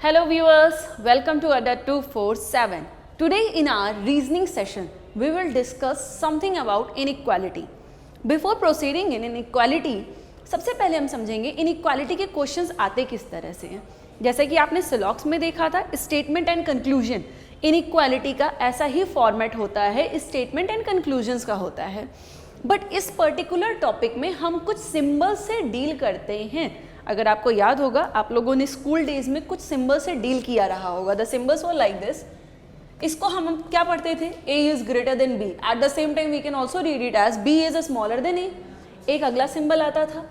Hello viewers, welcome to Adda 247. Today in our reasoning session, we will discuss something about inequality. Before proceeding in inequality, सबसे पहले हम समझेंगे inequality के questions आते किस तरह से हैं. जैसे कि आपने सिलॉक्स में देखा था, स्टेटमेंट एंड कंक्लूजन इनइक्वालिटी का ऐसा ही फॉर्मेट होता है, स्टेटमेंट एंड कंक्लूजन्स का होता है. बट इस पर्टिकुलर टॉपिक में हम कुछ सिंबल से डील करते हैं. अगर आपको याद होगा, आप लोगों ने स्कूल डेज में कुछ सिंबल से डील किया रहा होगा. The symbols were like this. इसको हम क्या पढ़ते थे? A is greater than B. At the same time we can also read it as B is smaller than A. एक अगला सिंबल आता था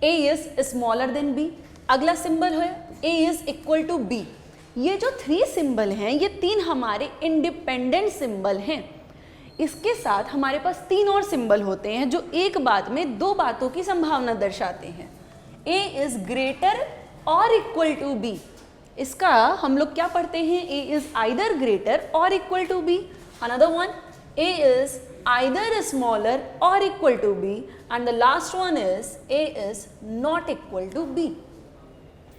A is smaller than B. अगला सिंबल है A is equal to B. ये जो 3 symbol हैं, ये 3 हमारे इंडिपेंडेंट सिंबल हैं. इसके साथ हमारे पास 3 और सिंबल होते हैं जो एक बात में 2 बातों की संभावना दर्शाते हैं. A इज ग्रेटर और इक्वल टू B. इसका हम लोग क्या पढ़ते हैं? A इज आइदर ग्रेटर और equal to B. Another one, A is either smaller और equal to B. And the last one is A is not equal to B.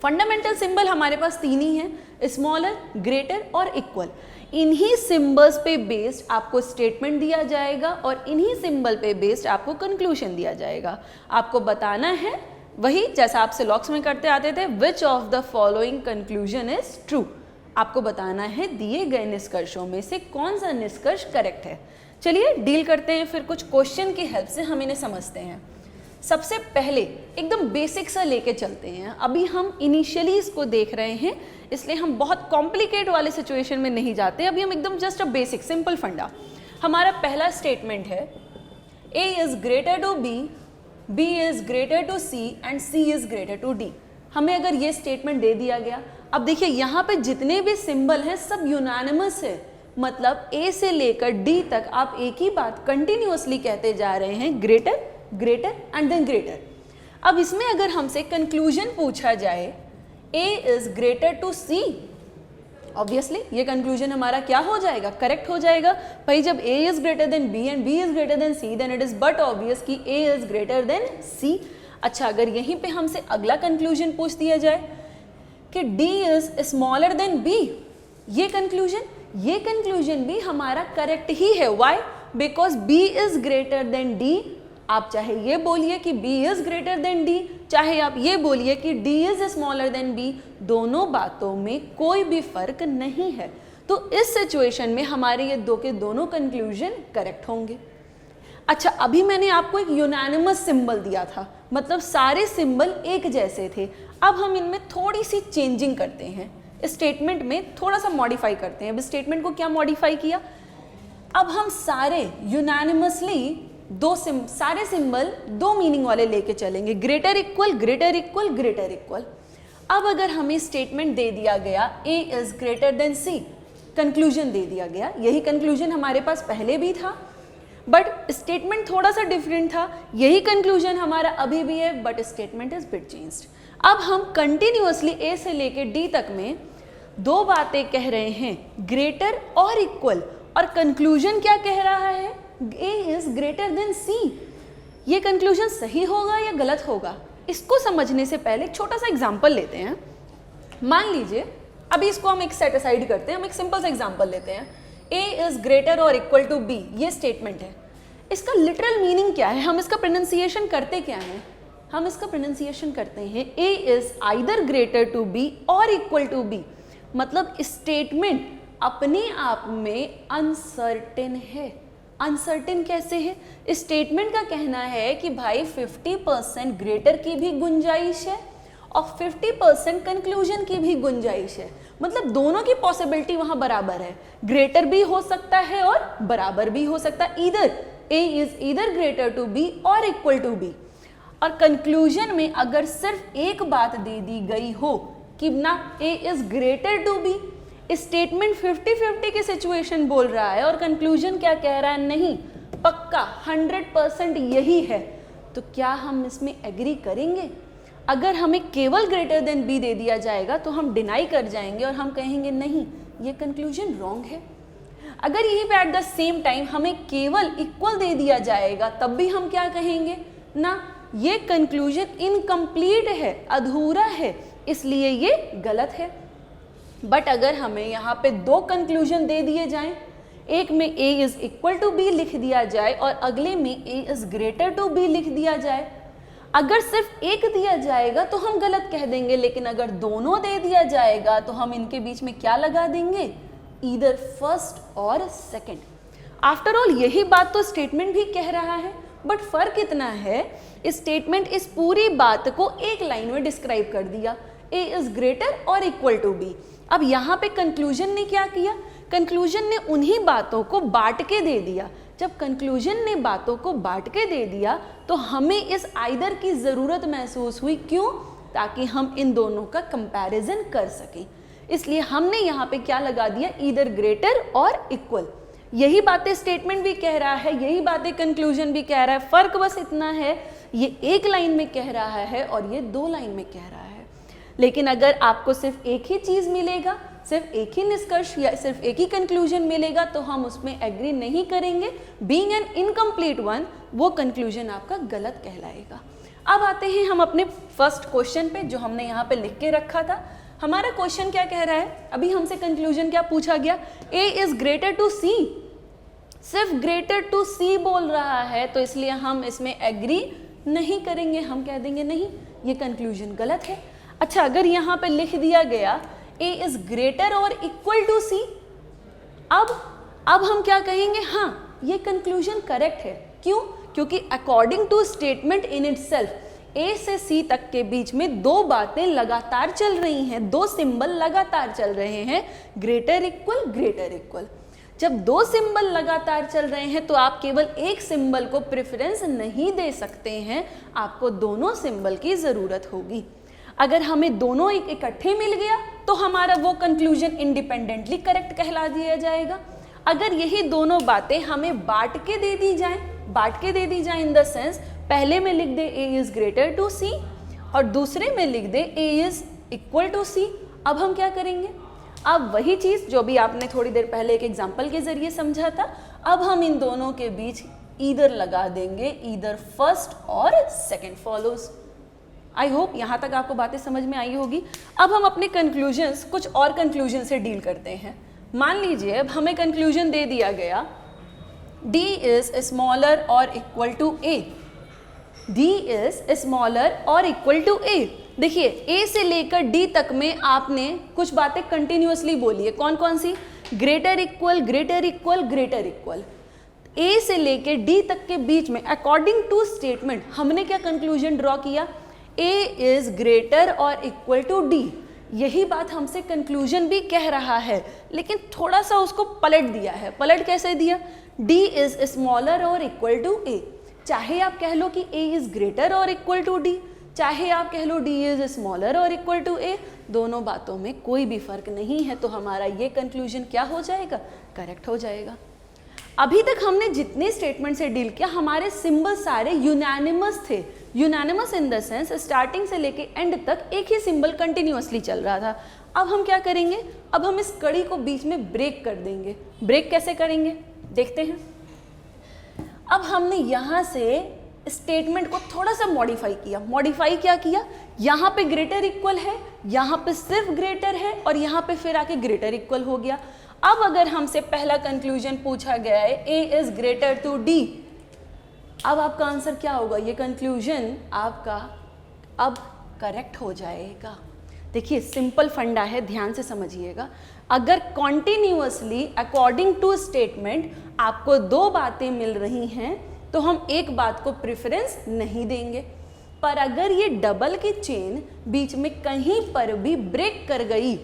Fundamental symbol हमारे पास 3 ही हैं, स्मॉलर, ग्रेटर और equal. इन्हीं symbols पे based आपको स्टेटमेंट दिया जाएगा और इन्हीं सिंबल पे बेस्ड आपको कंक्लूजन दिया जाएगा. आपको बताना है वही जैसा आप सिलॉक्स में करते आते थे, which of the following conclusion is true. आपको बताना है दिए गए निष्कर्षों में से कौन सा निष्कर्ष करेक्ट है. चलिए डील करते हैं, फिर कुछ क्वेश्चन की हेल्प से हम इन्हें समझते हैं. सबसे पहले एकदम बेसिक सा लेके चलते हैं. अभी हम इनिशियली इसको देख रहे हैं, इसलिए हम बहुत कॉम्प्लिकेट वाले सिचुएशन में नहीं जाते. अभी हम एकदम जस्ट अ बेसिक सिंपल फंडा. हमारा पहला स्टेटमेंट है A is greater to B, B is greater to C and C is greater to D. हमें अगर ये स्टेटमेंट दे दिया गया, अब देखिए यहाँ पे जितने भी सिंबल हैं सब यूनानिमस है. मतलब A से लेकर D तक आप एक ही बात कंटिन्यूअसली कहते जा रहे हैं, greater greater and then greater. अब इसमें अगर हमसे कंक्लूजन पूछा जाए A is greater to C, obviously ये कंक्लूजन हमारा क्या हो जाएगा? करेक्ट हो जाएगा. भाई जब A is greater than B and B is greater than C, then it is but obvious कि A is greater than C. अच्छा, अगर यहीं पे हमसे अगला कंक्लूजन पूछ दिया जाए कि D is smaller than B, ये कंक्लूजन भी हमारा करेक्ट ही है. Why? Because B is greater then D. आप चाहे ये बोलिए कि B is greater then D, चाहे आप ये बोलिए कि D is smaller than B, दोनों बातों में कोई भी फर्क नहीं है. तो इस सिचुएशन में हमारे ये दो के दोनों कंक्लूजन करेक्ट होंगे. अच्छा, अभी मैंने आपको एक यूनानिमस सिंबल दिया था, मतलब सारे सिंबल एक जैसे थे. अब हम इनमें थोड़ी सी चेंजिंग करते हैं, स्टेटमेंट में थोड़ा सा मॉडिफाई करते हैं. अब स्टेटमेंट को क्या मॉडिफाई किया? अब हम सारे यूनानिमसली सारे सिंबल 2 मीनिंग वाले लेके चलेंगे, greater equal greater equal greater equal. अब अगर हमें स्टेटमेंट दे दिया गया A is greater than C, conclusion दे दिया गया, यही कंक्लूजन हमारे पास पहले भी था बट स्टेटमेंट थोड़ा सा डिफरेंट था. यही कंक्लूजन हमारा अभी भी है but statement is bit changed. अब हम कंटिन्यूअसली A से लेके D तक में 2 बातें कह रहे हैं, ग्रेटर और इक्वल, और कंक्लूजन क्या कह रहा है? A is greater than C. ये कंक्लूजन सही होगा या गलत होगा? इसको समझने से पहले एक छोटा सा एग्जांपल लेते हैं. मान लीजिए अभी इसको हम एक सेट असाइड करते हैं, हम एक सिंपल सा एग्जांपल लेते हैं. A इज ग्रेटर और इक्वल टू B, ये स्टेटमेंट है. इसका लिटरल मीनिंग क्या है? हम इसका प्रोनाउंसिएशन करते क्या हैं? हम इसका प्रोनाउंसिएशन करते हैं A is either greater to B और इक्वल टू B. मतलब स्टेटमेंट अपने आप में अनसर्टेन है. अनसर्टेन कैसे है? स्टेटमेंट का कहना है कि भाई 50% ग्रेटर की भी गुंजाइश है और 50% कंक्लूजन की भी गुंजाइश है. मतलब दोनों की पॉसिबिलिटी वहां बराबर है. ग्रेटर भी हो सकता है और बराबर भी हो सकता है. Either A is either greater to B और इक्वल टू B. और कंक्लूजन में अगर सिर्फ एक बात दे दी गई हो कि ना A is greater to B, statement 50-50 की सिचुएशन बोल रहा है और कंक्लूजन क्या कह रहा है? नहीं, पक्का 100% यही है. तो क्या हम इसमें एग्री करेंगे? अगर हमें केवल ग्रेटर देन B दे दिया जाएगा तो हम डिनाई कर जाएंगे और हम कहेंगे नहीं, ये कंक्लूजन रॉन्ग है. अगर यही पे एट द सेम टाइम हमें केवल इक्वल दे दिया जाएगा तब भी हम क्या कहेंगे? ना, ये कंक्लूजन इनकम्प्लीट है, अधूरा है, इसलिए ये गलत है. बट अगर हमें यहाँ पे दो कंक्लूजन दे दिए जाएं, एक में a is equal to b लिख दिया जाए और अगले में a is greater to b लिख दिया जाए, अगर सिर्फ एक दिया जाएगा तो हम गलत कह देंगे, लेकिन अगर दोनों दे दिया जाएगा तो हम इनके बीच में क्या लगा देंगे, ईदर फर्स्ट और सेकंड। आफ्टर ऑल यही बात तो स्टेटमेंट भी कह रहा है, बट फर्क इतना है, स्टेटमेंट इस पूरी बात को एक लाइन में डिस्क्राइब कर दिया, a इज ग्रेटर और इक्वल टू b। अब यहाँ पे कंक्लूजन ने क्या किया, कंक्लूजन ने उन्हीं बातों को बांट के दे दिया। जब कंक्लूजन ने बातों को बांट के दे दिया तो हमें इस आइदर की ज़रूरत महसूस हुई, क्यों, ताकि हम इन दोनों का कंपैरिजन कर सकें। इसलिए हमने यहाँ पे क्या लगा दिया, ईदर ग्रेटर और इक्वल। यही बातें स्टेटमेंट भी कह रहा है, यही बातें कंक्लूजन भी कह रहा है, फर्क बस इतना है ये एक लाइन में कह रहा है और ये दो लाइन में कह रहा है। लेकिन अगर आपको सिर्फ एक ही चीज़ मिलेगा, सिर्फ एक ही निष्कर्ष या सिर्फ एक ही कंक्लूजन मिलेगा तो हम उसमें एग्री नहीं करेंगे। बीइंग एन इनकम्प्लीट वन, वो कंक्लूजन आपका गलत कहलाएगा। अब आते हैं हम अपने फर्स्ट क्वेश्चन पे जो हमने यहाँ पे लिख के रखा था। हमारा क्वेश्चन क्या कह रहा है, अभी हमसे कंक्लूजन क्या पूछा गया, a is greater to c, सिर्फ ग्रेटर टू c बोल रहा है, तो इसलिए हम इसमें एग्री नहीं करेंगे, हम कह देंगे नहीं, ये कंक्लूजन गलत है। अच्छा, अगर यहाँ पे लिख दिया गया a इज ग्रेटर और इक्वल टू c, अब हम क्या कहेंगे, हाँ ये कंक्लूजन करेक्ट है। क्यों, क्योंकि according to statement in itself a से c तक के बीच में दो बातें लगातार चल रही हैं, दो सिंबल लगातार चल रहे हैं, ग्रेटर इक्वल ग्रेटर इक्वल। जब दो सिंबल लगातार चल रहे हैं तो आप केवल एक सिंबल को प्रेफरेंस नहीं दे सकते हैं, आपको दोनों सिंबल की ज़रूरत होगी। अगर हमें दोनों इकट्ठे मिल गया तो हमारा वो कंक्लूजन इंडिपेंडेंटली करेक्ट कहला दिया जाएगा। अगर यही दोनों बातें हमें बांट के दे दी जाएं इन द सेंस, पहले में लिख दे a is greater to c और दूसरे में लिख दे a is equal to c, अब हम क्या करेंगे, अब वही चीज़ जो भी आपने थोड़ी देर पहले एक एग्जाम्पल के जरिए समझा था, अब हम इन दोनों के बीच ईदर लगा देंगे, ईदर फर्स्ट और सेकेंड फॉलोज। आई होप यहाँ तक आपको बातें समझ में आई होगी। अब हम अपने कंक्लूजन्स कुछ और कंक्लूजन से डील करते हैं। मान लीजिए अब हमें कंक्लूजन दे दिया गया d इज स्मॉलर और equal to a, d is smaller और इक्वल टू a। देखिए a से लेकर d तक में आपने कुछ बातें कंटिन्यूअसली बोली है, कौन कौन सी, greater equal greater equal greater equal. a से लेकर d तक के बीच में अकॉर्डिंग टू स्टेटमेंट हमने क्या कंक्लूजन ड्रॉ किया, a इज ग्रेटर और इक्वल टू d। यही बात हमसे कंक्लूजन भी कह रहा है, लेकिन थोड़ा सा उसको पलट दिया है। पलट कैसे दिया, d इज स्मॉलर और इक्वल टू a। चाहे आप कह लो कि a इज ग्रेटर और इक्वल टू d, चाहे आप कह लो d इज स्मॉलर और इक्वल टू a, दोनों बातों में कोई भी फर्क नहीं है, तो हमारा ये कंक्लूजन क्या हो जाएगा, करेक्ट हो जाएगा। अभी तक हमने जितने स्टेटमेंट से डील किया हमारे सिंबल सारे यूनानिमस थे। Unanimous in the sense starting से लेके एंड तक एक ही सिंबल कंटिन्यूअसली चल रहा था। अब हम क्या करेंगे, अब हम इस कड़ी को बीच में ब्रेक कर देंगे। ब्रेक कैसे करेंगे देखते हैं। अब हमने यहाँ से स्टेटमेंट को थोड़ा सा मॉडिफाई किया। मॉडिफाई क्या किया, यहाँ पे ग्रेटर इक्वल है, यहाँ पे सिर्फ ग्रेटर है और यहाँ पे फिर आके ग्रेटर इक्वल हो गया। अब अगर हमसे पहला कंक्लूजन पूछा गया है a is greater to d, अब आपका आंसर क्या होगा, ये कंक्लूजन आपका अब करेक्ट हो जाएगा। देखिए सिंपल फंडा है, ध्यान से समझिएगा। अगर कॉन्टिन्यूअसली अकॉर्डिंग टू स्टेटमेंट आपको दो बातें मिल रही हैं तो हम एक बात को प्रेफरेंस नहीं देंगे, पर अगर ये डबल की चेन बीच में कहीं पर भी ब्रेक कर गई,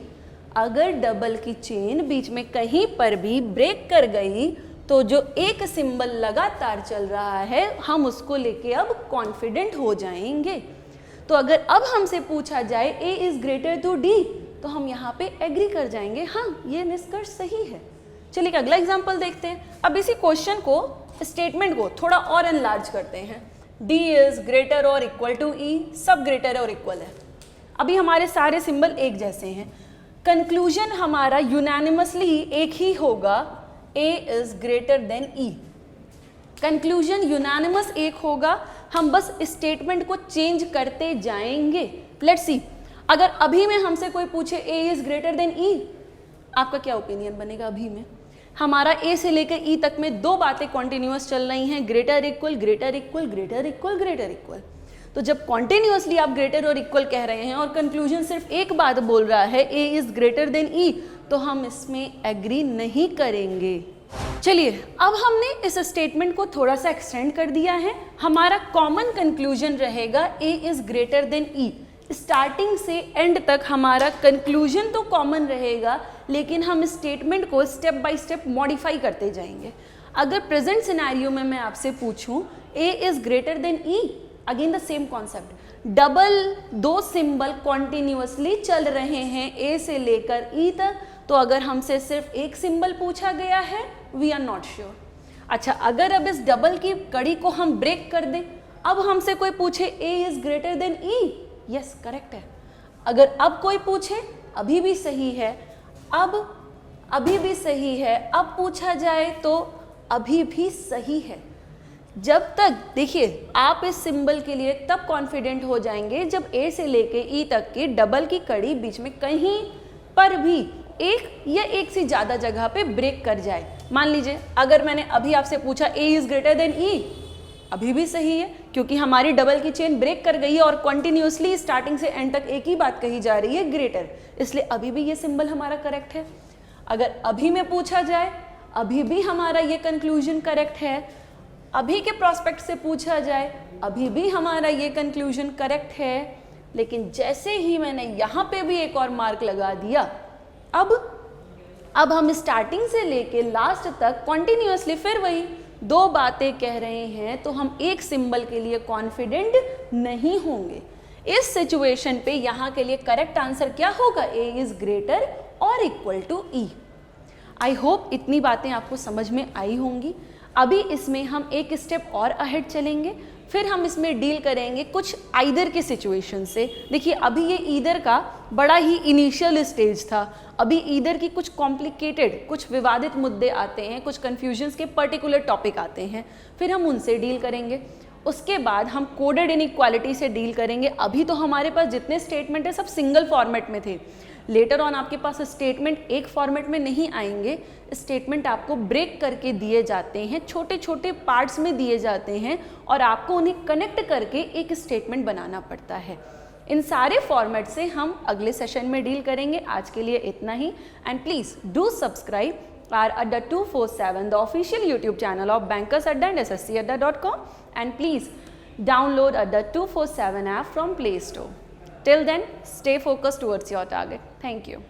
अगर डबल की चेन बीच में कहीं पर भी ब्रेक कर गई तो जो एक सिंबल लगातार चल रहा है हम उसको लेके अब कॉन्फिडेंट हो जाएंगे। तो अगर अब हमसे पूछा जाए a is greater to d तो हम यहाँ पे एग्री कर जाएंगे, हाँ ये निष्कर्ष सही है। चलिए अगला एग्जांपल देखते हैं। अब इसी क्वेश्चन को, स्टेटमेंट को थोड़ा और एनलार्ज करते हैं। d इज ग्रेटर और इक्वल टू e, सब ग्रेटर और इक्वल है। अभी हमारे सारे सिंबल एक जैसे हैं, कंक्लूजन हमारा यूनानिमसली एक ही होगा, a is greater then e। Conclusion unanimous एक होगा, हम बस स्टेटमेंट को चेंज करते जाएंगे। लेट्स सी, अगर अभी में हमसे कोई पूछे ए इज ग्रेटर देन ई, आपका क्या ओपिनियन बनेगा? अभी में हमारा ए से लेकर ई तक में दो बातें कॉन्टिन्यूअस चल रही हैं, greater equal, greater equal, greater equal, greater equal. तो जब कॉन्टिन्यूअसली आप ग्रेटर और इक्वल कह रहे हैं और कंक्लूजन सिर्फ एक बात बोल रहा है ए इज ग्रेटर देन ई, तो हम इसमें एग्री नहीं करेंगे। चलिए, अब हमने इस स्टेटमेंट को थोड़ा सा एक्सटेंड कर दिया है। हमारा कॉमन कंक्लूजन रहेगा A is greater than E. Starting से एंड तक हमारा कंक्लूजन तो कॉमन रहेगा, लेकिन हम स्टेटमेंट को स्टेप बाय स्टेप मॉडिफाई करते जाएंगे। अगर प्रेजेंट सिनेरियो में मैं आपसे पूछूं A is greater than E, again the same concept, double दो सिंबल कॉन्टिन्यूअसली चल रहे हैं ए से लेकर ई तक, तो अगर हमसे सिर्फ एक सिंबल पूछा गया है, वी आर नॉट श्योर। अच्छा, अगर अब इस डबल की कड़ी को हम ब्रेक कर दें, अब हमसे कोई पूछे A is greater than E, yes correct है। अगर अब कोई पूछे अभी भी सही है, अब अभी भी सही है, अब पूछा जाए तो अभी भी सही है। जब तक, देखिए, आप इस सिंबल के लिए तब कॉन्फिडेंट हो जाएंगे जब ए से लेके ई तक की डबल की कड़ी बीच में कहीं पर भी एक या एक से ज़्यादा जगह पे ब्रेक कर जाए। मान लीजिए अगर मैंने अभी आपसे पूछा ए इज ग्रेटर देन ई, अभी भी सही है क्योंकि हमारी डबल की चेन ब्रेक कर गई है और कंटिन्यूअसली स्टार्टिंग से एंड तक एक ही बात कही जा रही है, ग्रेटर, इसलिए अभी भी ये सिंबल हमारा करेक्ट है। अगर अभी में पूछा जाए, अभी भी हमारा ये कंक्लूजन करेक्ट है। अभी के प्रोस्पेक्ट से पूछा जाए, अभी भी हमारा ये कंक्लूजन करेक्ट है। लेकिन जैसे ही मैंने यहाँ पे भी एक और मार्क लगा दिया, अब हम स्टार्टिंग से लेके लास्ट तक कॉन्टिन्यूअसली फिर वही दो बातें कह रहे हैं, तो हम एक सिंबल के लिए कॉन्फिडेंट नहीं होंगे। इस सिचुएशन पे यहाँ के लिए करेक्ट आंसर क्या होगा? ए इज ग्रेटर और equal to E. I hope इतनी बातें आपको समझ में आई होंगी। अभी इसमें हम एक स्टेप और अहेड चलेंगे, फिर हम इसमें डील करेंगे कुछ आइदर की सिचुएशन से। देखिए, अभी ये ईदर का बड़ा ही इनिशियल स्टेज था। अभी ईदर की कुछ कॉम्प्लिकेटेड, कुछ विवादित मुद्दे आते हैं, कुछ कन्फ्यूजन्स के पर्टिकुलर टॉपिक आते हैं, फिर हम उनसे डील करेंगे। उसके बाद हम कोडेड इनइक्वालिटी से डील करेंगे। अभी तो हमारे पास जितने स्टेटमेंट है सब सिंगल फॉर्मेट में थे। लेटर ऑन आपके पास स्टेटमेंट एक फॉर्मेट में नहीं आएंगे, स्टेटमेंट आपको ब्रेक करके दिए जाते हैं, छोटे छोटे पार्ट्स में दिए जाते हैं और आपको उन्हें कनेक्ट करके एक स्टेटमेंट बनाना पड़ता है। इन सारे फॉर्मेट से हम अगले सेशन में डील करेंगे। आज के लिए इतना ही, and please do subscribe our Adda 247, the official YouTube channel of Bankers Adda and sscadda.com, and please download Adda 247 app from Play Store. Till then, stay focused towards your target. Thank you.